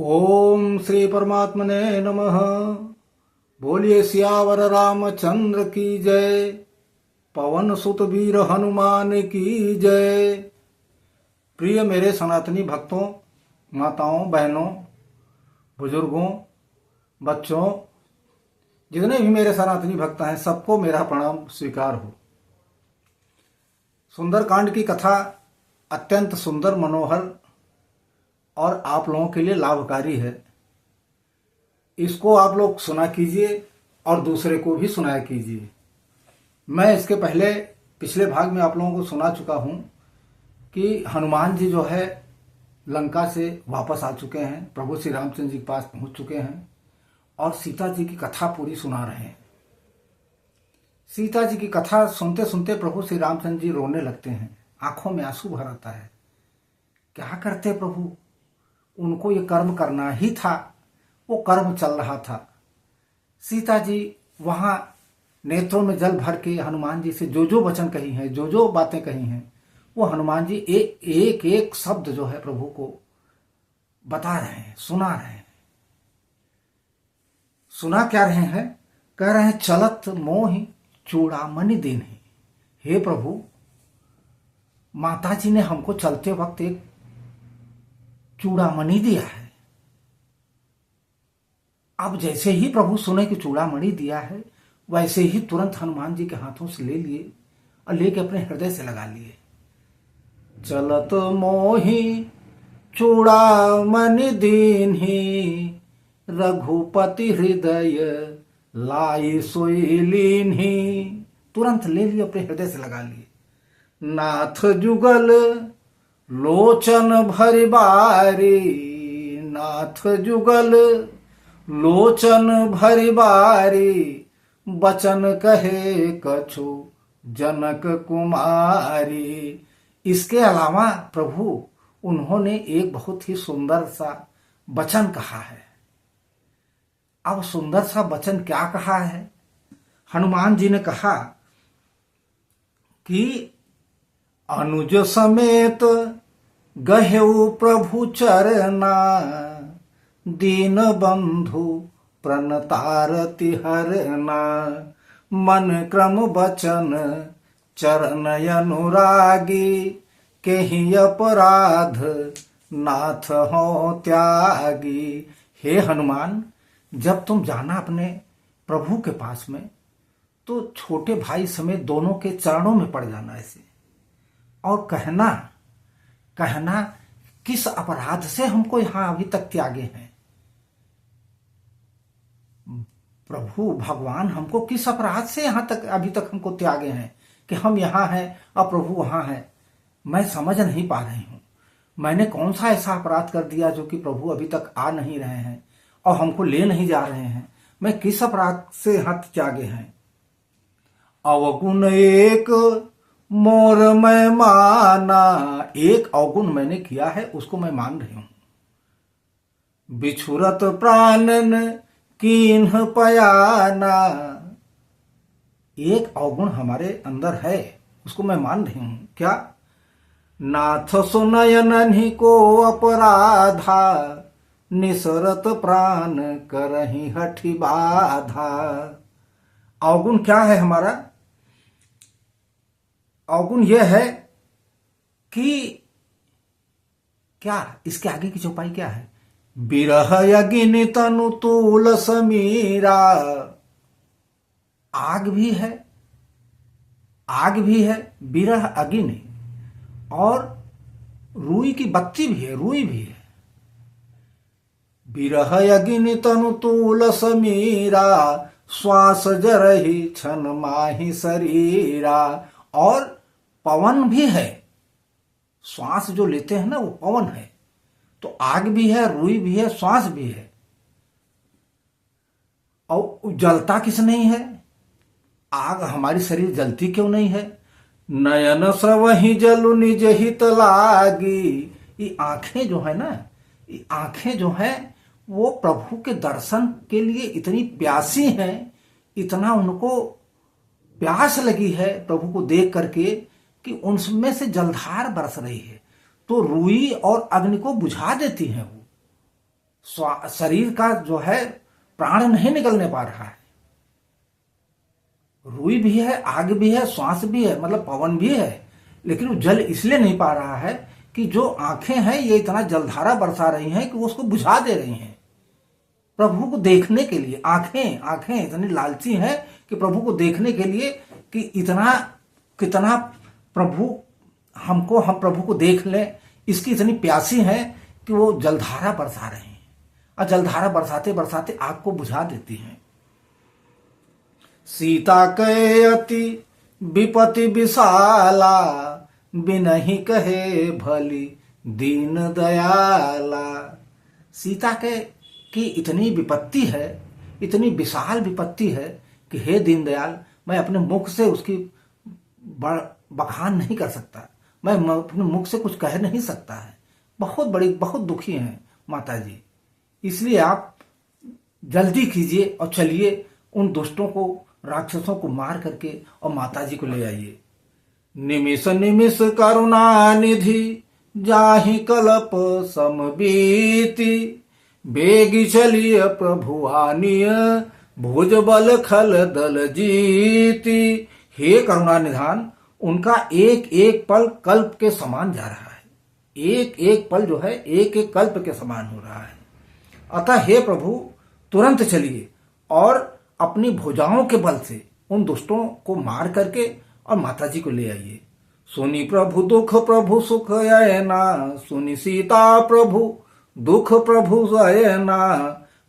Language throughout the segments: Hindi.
ओम श्री परमात्मने नमः। बोलिए सियावर रामचंद्र की जय, पवन सुत वीर हनुमान की जय। प्रिय मेरे सनातनी भक्तों, माताओं, बहनों, बुजुर्गों, बच्चों, जितने भी मेरे सनातनी भक्त हैं, सबको मेरा प्रणाम स्वीकार हो। सुंदरकांड की कथा अत्यंत सुंदर, मनोहर और आप लोगों के लिए लाभकारी है। इसको आप लोग सुना कीजिए और दूसरे को भी सुनाया कीजिए। मैं इसके पहले पिछले भाग में आप लोगों को सुना चुका हूं कि हनुमान जी जो है लंका से वापस आ चुके हैं, प्रभु श्री रामचंद्र जी के पास पहुंच चुके हैं और सीता जी की कथा पूरी सुना रहे हैं। सीता जी की कथा सुनते सुनते प्रभु श्री रामचंद्र जी रोने लगते हैं, आंखों में आंसू भर आता है। क्या करते प्रभु, उनको ये कर्म करना ही था, वो कर्म चल रहा था। सीता जी वहां नेत्रों में जल भर के हनुमान जी से जो जो वचन कही हैं, जो जो बातें कही हैं, वो हनुमान जी एक एक शब्द जो है प्रभु को बता रहे हैं, सुना रहे हैं। सुना क्या रहे हैं? कह रहे हैं, चलत मोहि चूड़ामणि दीन्हि। हे प्रभु, माता जी ने हमको चलते वक्त एक चूड़ामणि दिया है। अब जैसे ही प्रभु सुने कि चूड़ामणि दिया है, वैसे ही तुरंत हनुमान जी के हाथों से ले लिए और लेके अपने हृदय से लगा लिए। चलत मोहि चूड़ामणि दीन्हि, रघुपति हृदय लाई सोई लीन्हि। तुरंत ले लिए, अपने हृदय से लगा लिए। नाथ जुगल लोचन भरि बारी, नाथ जुगल लोचन भरि बारी, बचन कहे कछु जनक कुमारी। इसके अलावा प्रभु उन्होंने एक बहुत ही सुंदर सा वचन कहा है। अब सुंदर सा वचन क्या कहा है? हनुमान जी ने कहा कि अनुज समेत गहेउ प्रभु चरना, दीन बंधु प्रणतारति हरना। मन क्रम बचन चरण अनुरागी, केहि अपराध नाथ हो त्यागी। हे हनुमान, जब तुम जाना अपने प्रभु के पास में, तो छोटे भाई समेत दोनों के चरणों में पड़ जाना ऐसे, और कहना किस अपराध से हमको यहां अभी तक त्यागे हैं। प्रभु भगवान हमको किस अपराध से यहां तक अभी तक हमको त्यागे हैं कि हम यहां हैं और प्रभु वहां हैं। मैं समझ नहीं पा रही हूं, मैंने कौन सा ऐसा अपराध कर दिया जो कि प्रभु अभी तक आ नहीं रहे हैं और हमको ले नहीं जा रहे हैं। मैं किस अपराध से यहां त्यागे हैं? अवगुण एक मोर मैं माना, एक अवगुण मैंने किया है, उसको मैं मान रही हूं। बिछुरत प्राणन कीन्ह पयाना, एक अवगुण हमारे अंदर है, उसको मैं मान रही हूं। क्या? नाथ सुनयन को अपराधा, निसरत प्राण करहि हठि बाधा। अवगुण क्या है हमारा? अवगुण यह है कि क्या, इसके आगे की चौपाई क्या है? बिरह अग्नि तनु तूल समीरा। आग भी है, बिरह अग्नि, और रुई की बत्ती भी है, रुई भी है। बिरह अग्नि तनु तूल समीरा, श्वास जरहि छन माहि शरीरा। और पवन भी है, श्वास जो लेते हैं ना, वो पवन है। तो आग भी है, रुई भी है, श्वास भी है। और जलता किस नहीं है? आग हमारी शरीर जलती क्यों नहीं है? नयन सवहि जलु निज हित लागी। ये आंखें जो है ना, ये आंखें जो है वो प्रभु के दर्शन के लिए इतनी प्यासी हैं, इतना उनको प्यास लगी है प्रभु को देख करके कि उनमें से जलधार बरस रही है। तो रुई और अग्नि को बुझा देती हैं वो। शरीर का जो है प्राण नहीं निकलने पा रहा है। रुई भी है, आग भी है, श्वास भी है, मतलब पवन भी है, लेकिन वो जल इसलिए नहीं पा रहा है कि जो आंखें हैं ये इतना जलधारा बरसा रही हैं कि वो उसको बुझा दे रही हैं। प्रभु को देखने के लिए आंखें इतनी लालची हैं कि प्रभु को देखने के लिए कि इतना कितना प्रभु हम प्रभु को देख लें, इसकी इतनी प्यासी हैं कि वो जलधारा बरसा रहे हैं, और जलधारा बरसाते बरसाते आग को बुझा देती हैं। सीता कहे अति विपति विशाला, बिनहि कहे भली दीन दयाला। सीता के की इतनी विपत्ति है, इतनी विशाल विपत्ति है कि हे दीनदयाल, मैं अपने मुख से उसकी बखान नहीं कर सकता, मैं अपने मुख से कुछ कह नहीं सकता है। बहुत दुखी हैं माता जी, इसलिए आप जल्दी कीजिए और चलिए उन दुष्टों को, राक्षसों को मार करके और माता जी को ले आइए। निमिष निमिष करुणा निधि, जाहि कल्प समबीति, बेगी चलिय प्रभु आनिय, भुज बल खल दल जीति। हे करुणा निधान, उनका एक एक पल कल्प के समान जा रहा है, एक एक पल जो है एक एक कल्प के समान हो रहा है। अतः हे प्रभु तुरंत चलिए और अपनी भुजाओं के बल से उन दुष्टों को मार करके और माता जी को ले आइए। सुनी प्रभु दुख प्रभु सुख अयना, सुनी सीता प्रभु दुख प्रभु अयना,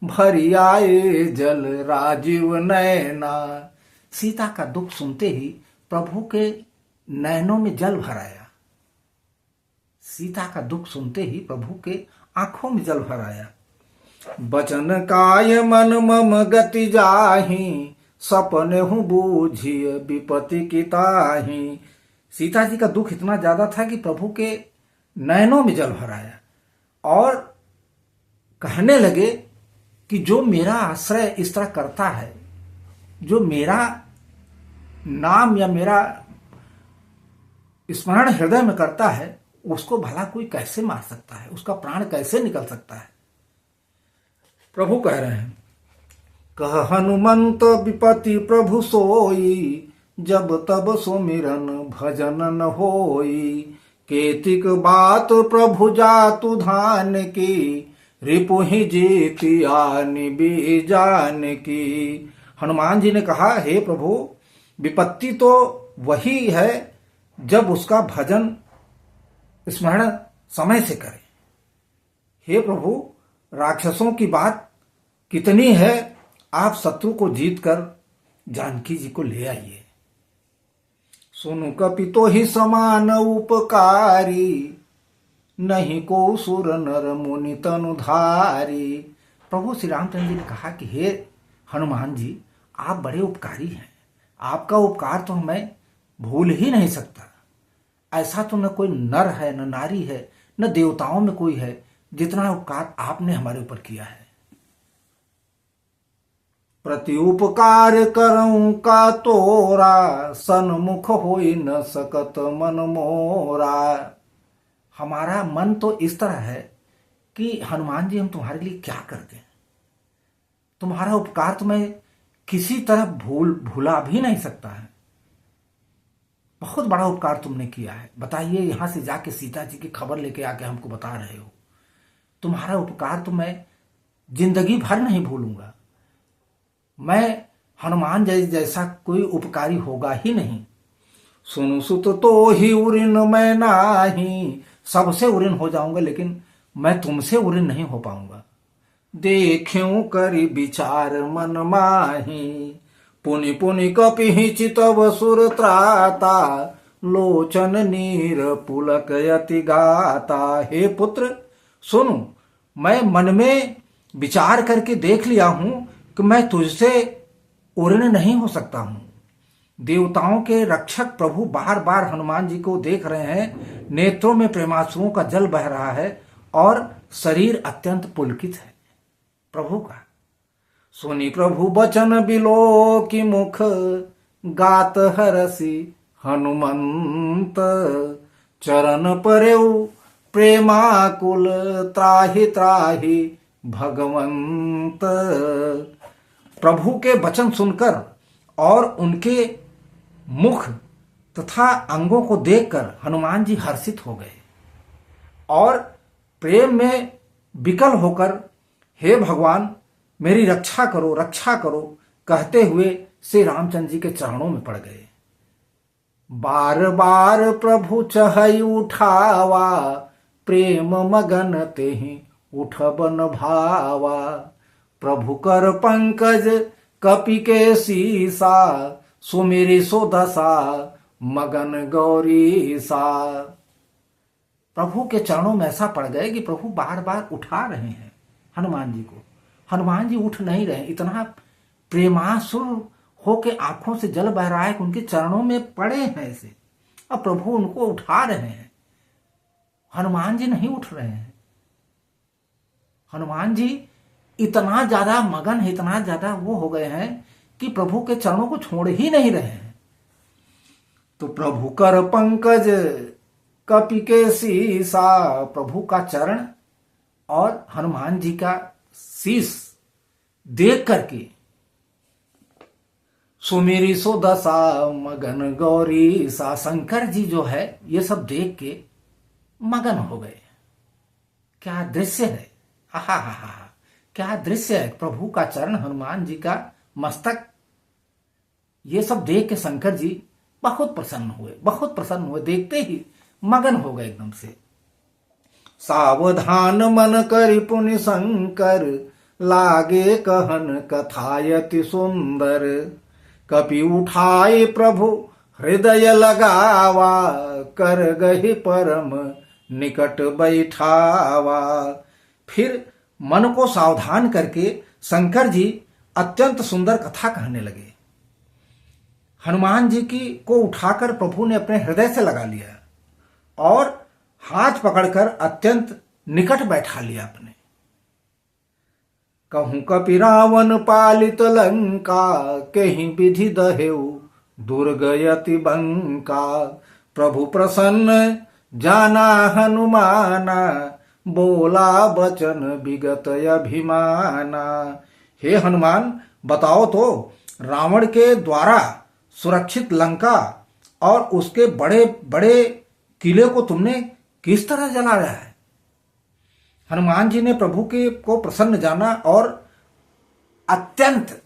भरी आए जल राजीव नयना। सीता का दुख सुनते ही प्रभु के नयनों में जल भर आया। सीता का दुख सुनते ही प्रभु के आंखों में जल भर आया। बचन काय मन मम गति जाहि, सपने हूँ बूझिय विपति की ताहि। सीता जी का दुख इतना ज्यादा था कि प्रभु के नयनों में जल भर आया और कहने लगे कि जो मेरा आश्रय इस तरह करता है, जो मेरा नाम या मेरा स्मरण हृदय में करता है, उसको भला कोई कैसे मार सकता है, उसका प्राण कैसे निकल सकता है। प्रभु कह रहे हैं, कह हनुमंत विपति प्रभु सोई, जब तब सुमिरन भजन न होई। केतिक बात प्रभु जातु धान की, रिपुहि जीति आनि बीजान की। हनुमान जी ने कहा, हे प्रभु, विपत्ति तो वही है जब उसका भजन स्मरण समय से करे। हे प्रभु, राक्षसों की बात कितनी है, आप शत्रु को जीतकर जानकी जी को ले आइए। सुनु कपितो ही समान उपकारी, नहीं को सुर नर मुनि तनुधारी। प्रभु श्री रामचंद्र जी ने कहा कि हे हनुमान जी, आप बड़े उपकारी हैं, आपका उपकार तो मैं भूल ही नहीं सकता। ऐसा तो न कोई नर है, न नारी है, न देवताओं में कोई है जितना उपकार आपने हमारे ऊपर किया है। प्रति उपकार करऊं का तोरा, सन्मुख होई न सकत मन मोरा। हमारा मन तो इस तरह है कि हनुमान जी, हम तुम्हारे लिए क्या कर दें। तुम्हारा उपकार तो मैं किसी तरह भूला भी नहीं सकता है। बहुत बड़ा उपकार तुमने किया है। बताइए, यहां से जाके सीता जी की खबर लेके आके हमको बता रहे हो। तुम्हारा उपकार तो मैं जिंदगी भर नहीं भूलूंगा। मैं हनुमान जैसा कोई उपकारी होगा ही नहीं। सुनु सुत तो ही उरिन मैं नाही, सबसे उरिन हो जाऊंगा लेकिन मैं तुमसे उरिन नहीं हो पाऊंगा। देख्यूं करी विचार मन माही, पुनि पुनि कपि चितव सुर त्राता, लोचन नीर पुलक यति गाता। हे पुत्र सुनो, मैं मन में विचार करके देख लिया हूं कि मैं तुझसे उऋण नहीं हो सकता हूं। देवताओं के रक्षक प्रभु बार बार हनुमान जी को देख रहे हैं, नेत्रों में प्रेमाश्रुओं का जल बह रहा है और शरीर अत्यंत पुलकित है प्रभु का। सुनी प्रभु बचन बिलो की मुख, गात हरसी हनुमंत, चरण परेऊ प्रेमाकुल त्राहि त्राहि भगवंत। प्रभु के वचन सुनकर और उनके मुख तथा अंगों को देखकर हनुमान जी हर्षित हो गए और प्रेम में विकल होकर हे भगवान मेरी रक्षा करो कहते हुए श्री रामचंद्र जी के चरणों में पड़ गए। बार बार प्रभु चहई उठावा, प्रेम मगन तेहि उठबन भावा। प्रभु कर पंकज कपि के सीसा, सुमिरि सो दशा मगन गौरी सा। प्रभु के चरणों में ऐसा पड़ गए कि प्रभु बार बार उठा रहे हैं हनुमान जी को। हनुमान जी उठ नहीं रहे, इतना प्रेमासुर होके आंखों से जल बह रहा है कि उनके चरणों में पड़े हैं ऐसे। अब प्रभु उनको उठा रहे हैं, हनुमान जी नहीं उठ रहे हैं। हनुमान जी इतना ज्यादा मगन है, इतना ज्यादा वो हो गए हैं कि प्रभु के चरणों को छोड़ ही नहीं रहे हैं। तो प्रभु कर पंकज कपि के सीसा, प्रभु का चरण और हनुमान जी का शीश देख करके सुमेरी सो दशा मगन गौरी सा। शंकर जी जो है ये सब देख के मगन हो गए। क्या दृश्य है, हा हा हा, क्या दृश्य है। प्रभु का चरण, हनुमान जी का मस्तक, ये सब देख के शंकर जी बहुत प्रसन्न हुए, देखते ही मगन हो गए एकदम से। सावधान मन करि पुनि शंकर, लागे कहन कथायति सुंदर। कपि उठाए प्रभु हृदय लगावा, कर गहि परम निकट बैठावा। फिर मन को सावधान करके शंकर जी अत्यंत सुंदर कथा कहने लगे। हनुमान जी की को उठाकर प्रभु ने अपने हृदय से लगा लिया और हाथ पकड़कर अत्यंत निकट बैठा लिया अपने। कहूं कपि रावण पालित लंका, कहीं विधि दहेउ दुर्गयति बंका। प्रभु प्रसन्न जाना हनुमाना, बोला बचन विगत अभिमाना। हे हनुमान बताओ तो, रावण के द्वारा सुरक्षित लंका और उसके बड़े बड़े किले को तुमने किस तरह जलाया है। हनुमान जी ने प्रभु के को प्रसन्न जाना और अत्यंत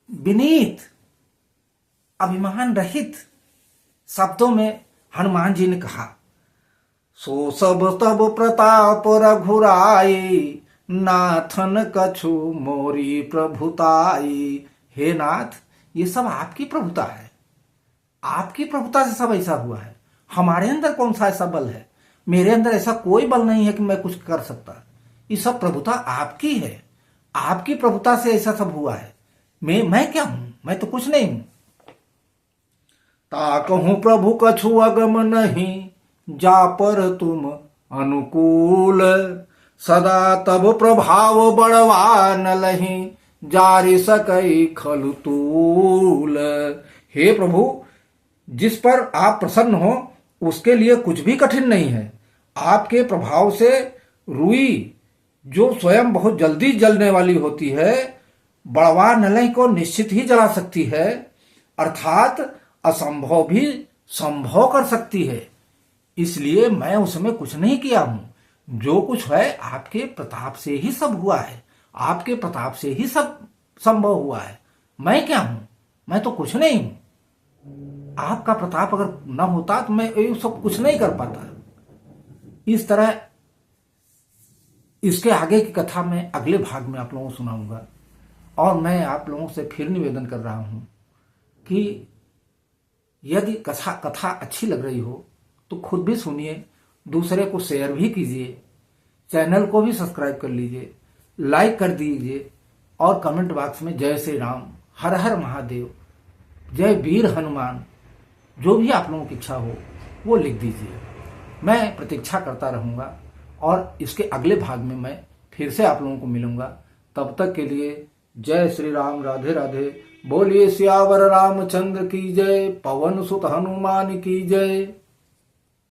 विनीत अभिमान रहित शब्दों में हनुमान जी ने कहा, सो सब तब प्रताप रघुराई, नाथन कछु मोरी प्रभुताई। हे नाथ, ये सब आपकी प्रभुता है, आपकी प्रभुता से सब ऐसा हुआ है। हमारे अंदर कौन सा ऐसा बल है, मेरे अंदर ऐसा कोई बल नहीं है कि मैं कुछ कर सकता। ये सब प्रभुता आपकी है, आपकी प्रभुता से ऐसा सब हुआ है। मैं क्या हूं, मैं तो कुछ नहीं हूं। ता कहूं प्रभु कछु अगम नहीं, जा पर तुम अनुकूल। सदा तब प्रभाव बढ़वा न लही, जारी सकई खलु तूल। हे प्रभु, जिस पर आप प्रसन्न हो उसके लिए कुछ भी कठिन नहीं है। आपके प्रभाव से रुई जो स्वयं बहुत जल्दी जलने वाली होती है, बड़वा नलई को निश्चित ही जला सकती है, अर्थात असंभव भी संभव कर सकती है। इसलिए मैं उसमें कुछ नहीं किया हूं। जो कुछ है आपके प्रताप से ही सब हुआ है, आपके प्रताप से ही सब संभव हुआ है। मैं क्या हूं, मैं तो कुछ नहीं हूं। आपका प्रताप अगर न होता तो मैं ये सब कुछ नहीं कर पाता। इस तरह इसके आगे की कथा मैं अगले भाग में आप लोगों को सुनाऊंगा। और मैं आप लोगों से फिर निवेदन कर रहा हूं कि यदि कथा अच्छी लग रही हो तो खुद भी सुनिए, दूसरे को शेयर भी कीजिए, चैनल को भी सब्सक्राइब कर लीजिए, लाइक कर दीजिए और कमेंट बॉक्स में जय श्री राम, हर हर महादेव, जय वीर हनुमान, जो भी आप लोगों की इच्छा हो वो लिख दीजिए। मैं प्रतीक्षा करता रहूंगा और इसके अगले भाग में मैं फिर से आप लोगों को मिलूंगा। तब तक के लिए जय श्री राम, राधे राधे। बोलिए सियावर रामचंद्र की जय, पवन सुत हनुमान की जय।